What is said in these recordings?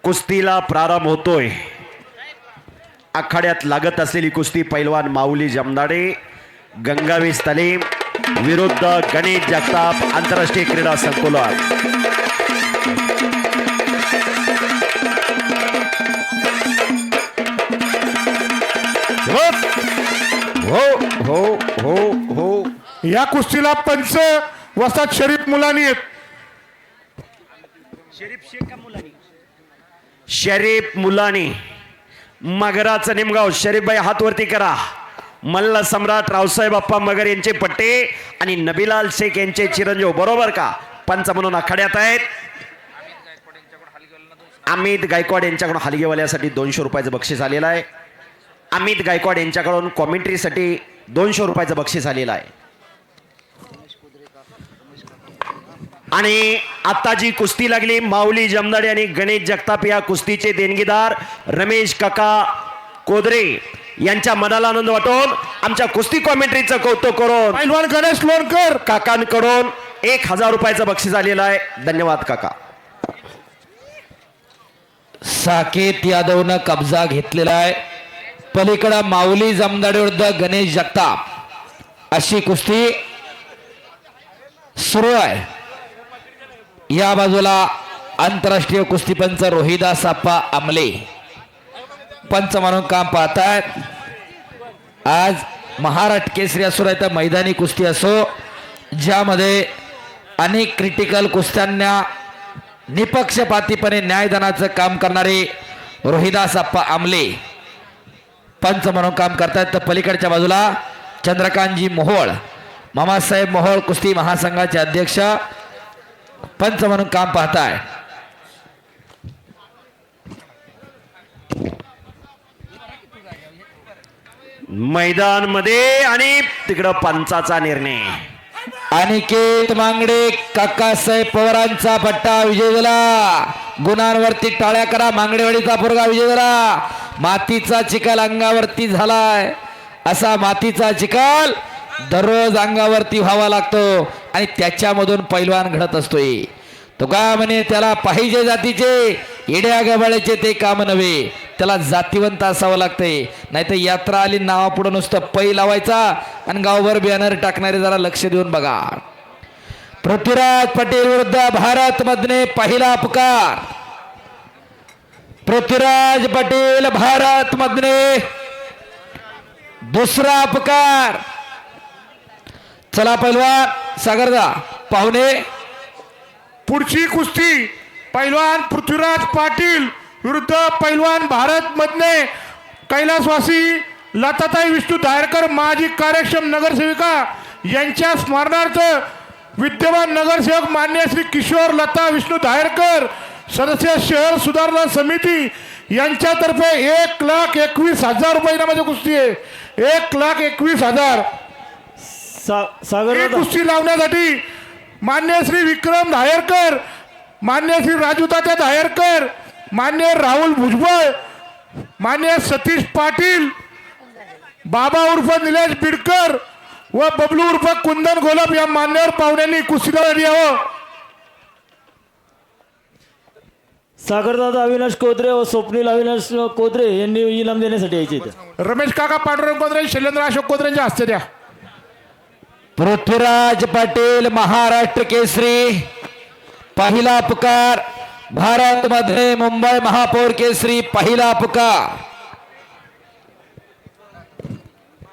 कुस्तीला प्रारंभ होतोय। आखाड्यात लागत असलेली कुस्ती पैलवान माऊली जमदाडे गंगावेश तालीम विरुद्ध गणेश जगताप आंतरराष्ट्रीय क्रीडा संकुलात। हो हो हो हो या कुस्तीला पंच वस्ताद शरीफ मुलानी आहेत। शरीफ मुलानी मगराचं निमगाव। शरीफ भाई हात वरती करा। मल्ल सम्राट रावसाहेब अप्पा मगर यांचे पट्टे आणि नबीलाल शेख यांचे चिरंजीव बरोबर का पंच म्हणून आखाड्यात आहेत। अमित गायकवाड यांच्याकडून हलगेवाल्यासाठी 200 रुपयाचं बक्षीस आलेलं आहे। अमित गायकवाड यांच्याकडून कॉमेंट्रीसाठी 200 रुपयाचं बक्षीस आलेलं आहे। आणि आता जी कुस्ती लागली माऊली जमदाडे आणि गणेश जगताप या कुस्तीचे देणगीदार रमेश काका कोदरे यांच्या मनाला आनंद वाटून आमच्या कुस्ती कॉमेंट्रीचं कौतुक करून पैलवान गणेश लोणकर काकांकडून 1000 रुपयाचं बक्षीस आलेलं आहे। धन्यवाद काका। साकेत यादवनं कब्जा घेतलेला आहे। पलीकडे माऊली जमदाडे विरुद्ध गणेश जगताप अशी कुस्ती सुरू आहे। या बाजूला आंतरराष्ट्रीय कुस्तीपंच रोहिदास आप्पा आमले पंच म्हणून काम पाहतात। आज महाराष्ट्र केसरी असो तर मैदानी कुस्ती असो ज्यामध्ये अनेक क्रिटिकल कुस्त्यांना निपक्षपातीपणे न्यायदानाचं काम करणारे रोहिदास आप्पा आमले पंच म्हणून काम करतात। तर पलीकडच्या बाजूला चंद्रकांतजी मोहोळ मामासाहेब मोहोळ कुस्ती महासंघाचे अध्यक्ष पंच म्हणून काम पाहताय। मैदान मध्ये आणि तिकडं पंचाचा निर्णय। अनिकेत मांगडे काकासाहेब पवारांचा पट्टा विजय झाला। गुणांवरती टाळ्या करा। मांगडेवाडीचा पोरगा विजय झाला। मातीचा चिखल अंगावरती झालाय। असा मातीचा चिखल दररोज अंगावरती व्हावा लागतो आणि त्याच्यामधून पैलवान घडत असतोय। तो का म्हणे त्याला पाहिजे जातीचे येड्या गबाळ्याचे ते काम नव्हे, त्याला जातीवंत असावं लागतंय। नाही तर यात्रा आली नावा पुढे नुसतं पै लावायचा आणि गावभर बॅनर टाकणारे जरा लक्ष देऊन बघा। पृथ्वीराज पटेल विरुद्ध भारत मधने पहिला पुकार। पृथ्वीराज पटेल भारत मधने दुसरा पुकार। चला पैलवान सागरदा पाहुणे पुढची कुस्ती पैलवान पृथ्वीराज पाटील विरुद्ध पैलवान भारत मधने कैलासवासी लताताई विष्णू दायरकर माजी कार्यक्षम नगरसेविका यांच्या स्मरणार्थ विद्यमान नगरसेवक मान्य श्री किशोर लता विष्णू दायरकर सदस्य शहर सुधारणा समिती यांच्यातर्फे 1,21,000 रुपये इनामाची कुस्ती आहे। 1,21,000 सागर कुस्ती लावण्यासाठी मान्य श्री विक्रम दायरकर, मान्य श्री राजूतात्या दायरकर, मान्य राहुल भुजबळ, मान्य सतीश पाटील, बाबा उर्फ निलेश बिडकर व बबलू उर्फ कुंदन गोलप या मान्यवर पाहुण्यांनी कुस्तीला यावं। सागरदादा अविनाश कोदरे व स्वप्नील अविनाश कोदरे यांनी इनाम देण्यासाठी यायचे इथे। रमेश काका पांडुरंग कोदरे, शैलेंद्र अशोक कोदरेंच्या हस्ते द्या। पृथ्वीराज पाटील महाराष्ट्र केसरी पहिला पुकार। भारत मध्ये मुंबई महापौर केसरी पहिला पुकार।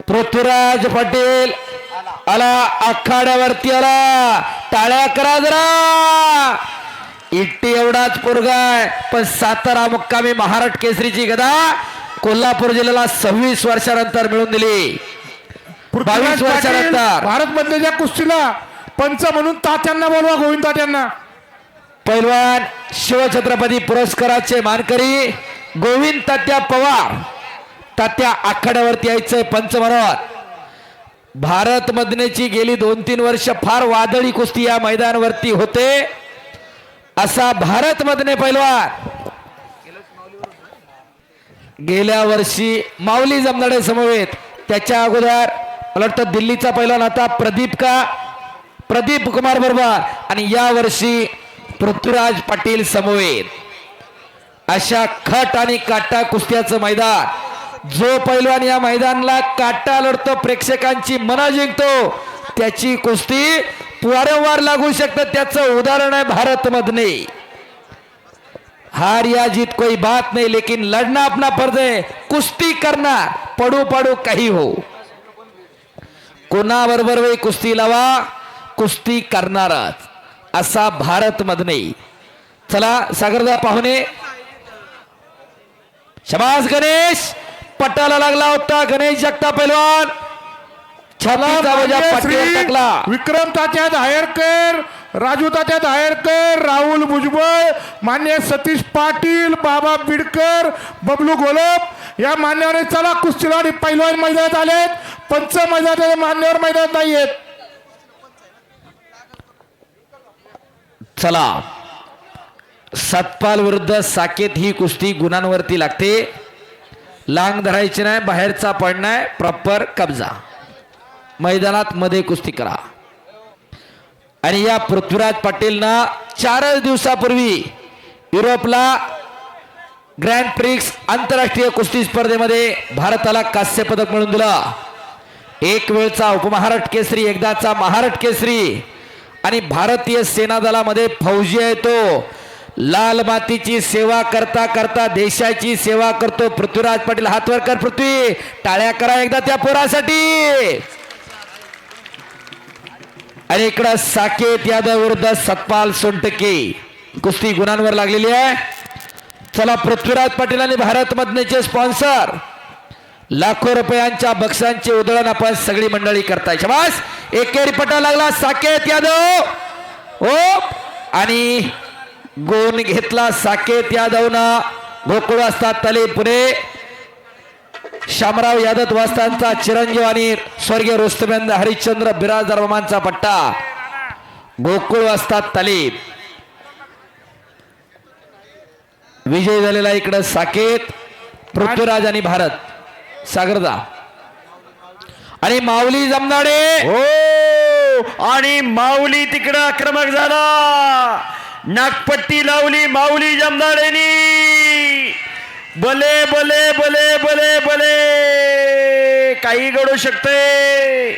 पृथ्वीराज पाटील आला आखाड्यावरती आला। टाळ्या करा जरा। इट्टी एवढाच पोरगा आहे पण सातारा मुक्कामी महाराष्ट्र केसरीची गदा कोल्हापूर जिल्ह्याला 26 वर्षानंतर मिळून दिली। 22 वर्षानंतर भारत मधल्या कुस्तीला पंच म्हणून तात्यांना बोलवा, गोविंद तात्यांना। पैलवान शिवछत्रपती पुरस्काराचे मानकरी गोविंद तात्या पवार तात्या आखाड्यावरती यायचंय पंच म्हणून। भारत मधनेची गेली 2-3 वर्ष फार वादळी कुस्ती या मैदानावरती होते। असा भारत मधने पैलवान गेल्या वर्षी माऊली जमदाडे समवेत, त्याच्या अगोदर मला वाटतं दिल्लीचा पैलवान आता प्रदीप कुमार बरोबर आणि या वर्षी पृथ्वीराज पाटील समवेत। अशा खट आणि काटा कुस्त्याचं मैदान, जो पैलवान या मैदानाला काटा लढतो, प्रेक्षकांची मनं जिंकतो, त्याची कुस्ती वारंवार लागू शकतं. त्याचं उदाहरण आहे भारत मधने. हार या जीत कोई बात नहीं, लेकिन लड़ना अपना फर्ज है. कुस्ती करना, पडू पडू काही हो. कोणाबरोबर वे कुस्ती लावा, कुस्ती करणारच असा भारत मधने. चला सागरदा पाहुणे, शबास गणेश. पटाला लागला होता गणेश जगताप पैलवान, छातीचा वजा पाठीवर टाकला. विक्रम तात्या दायरकर, राजू तात्या दायरकर, राहुल भुजबळ, मान्य सतीश पाटील, बाबा बिडकर, बबलू गोलप या मान्यवर. चला कुस्तीलाडी पैलवान मैदानात आलेत, पंच मैदानात मान्यवर मैदानात नाही आहेत. चला, सतपाल विरुद्ध साकेत ही कुस्ती गुणांवरती लागते. लांग धरायची नाही, बाहेरचा पडणार, प्रॉपर कब्जा. मैदानात मध्ये कुस्ती करा. आणि या पृथ्वीराज पाटीलनं 4 दिवसापूर्वी युरोपला ग्रँड प्रिक्स आंतरराष्ट्रीय कुस्ती स्पर्धेमध्ये भारताला कांस्य पदक मिळवून दिलं. एक वेळचा उपमहाराष्ट्र केसरी, एकदाचा महाराष्ट्र केसरी, आणि भारतीय सेना दलामध्ये फौजी आहे तो. लाल मातीची सेवा करता करता देशाची सेवा करतो पृथ्वीराज पाटील. हातवर कर पृथ्वी, टाळ्या करा एकदा त्या पोरासाठी. आणि इकडं साकेत यादव विरुद्ध सतपाल सोनटके, कुस्ती गुणांवर लागलेली आहे. चला, पृथ्वीराज पाटील आणि भारत मधनेचे स्पॉन्सर, लाखो रुपयांच्या बक्षांचे उधळण आपण सगळी मंडळी करताय. शबास. एकेरी पटा लागला साकेत यादव, ओ, आणि गोन घेतला साकेत यादवनं. गोकुळ वाजता तले पुणे, शामराव यादव वास्तांचा चिरंजीव आणि स्वर्गीय रुस्तमेंद्र हरिश्चंद्र बिराजदार मामांचा पट्टा. गोकुळ वाजता तालीम. विजय झालेला इकडं साकेत, पृथ्वीराज आणि भारत. सागरदा आणि माऊली जमनाडे. हो, आणि माऊली तिकडं आक्रमक झाला, नागपट्टी लावली माऊली जमदाडेनी. भले भले भले भले भले, काही घडू शकते.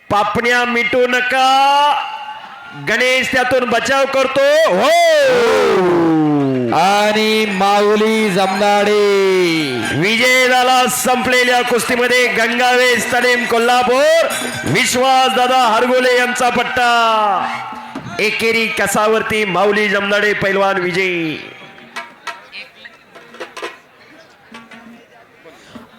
पापण्या मिटू नका, गणेश त्यातून बचाव करतो. हो, आणि माऊली जमनाडे विजय झाला संपलेल्या कुस्तीमध्ये. गंगावेश तालीम कोल्हापूर, विश्वास दादा हरगोले यांचा पट्टा. एकेरी कसावरती माऊली जमनाडे पैलवान विजयी.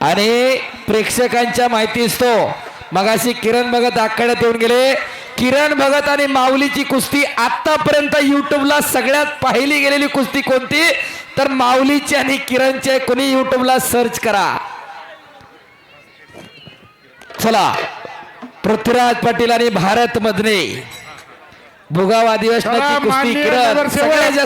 आणि प्रेक्षकांच्या माहितीच तो मगाशी किरण भगत आखाड्यात येऊन गेले. किरण भगत आणि माऊलीची कुस्ती आतापर्यंत युट्यूबला सगळ्यात पाहिली गेलेली कुस्ती कोणती, तर माऊलीची आणि किरणचे. कोणी युट्यूबला सर्च करा. चला, पृथ्वीराज पाटील आणि भारत मधने भुगाव अधिवेशनाची कुस्ती. किरण सगळ्यात जास्त